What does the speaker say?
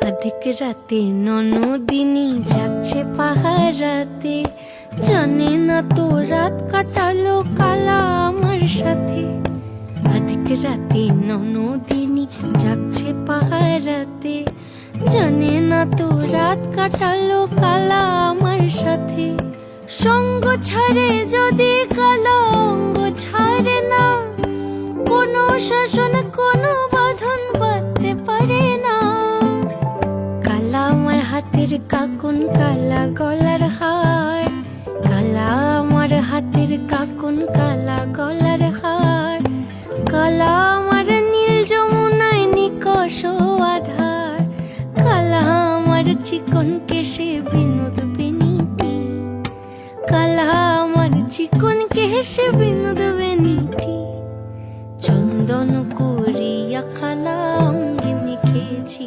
অধিক রাতে ননদিনী যাচ্ছে পাহারাতে, জানে না তো রাত কাটালো কালা আমার সাথে। অধিক রাতে ননদিনী যাচ্ছে পাহারাতে, জানে না তো রাত কাটালো কালা আমার সাথে। সঙ্গ ছাড়ে যদি কালা অঙ্গ ছাড়ে না, কোনো শাসন কোনো বাঁধন বাঁধতে পারে না। কালা আমার হাতের কাকুন কালা গলার হার, কালা আমার হাতের কাকুন কালা গলার হার। কালা আমার নীল যমুনায় নিকষ আধার, কালা আমার চিকন কেশে বিনোদ বেনিটি। কালা আমার চিকন কেশে বিনোদ বেনিটি। চন্দন করিয়া কালা অঙ্গে মেখেছি।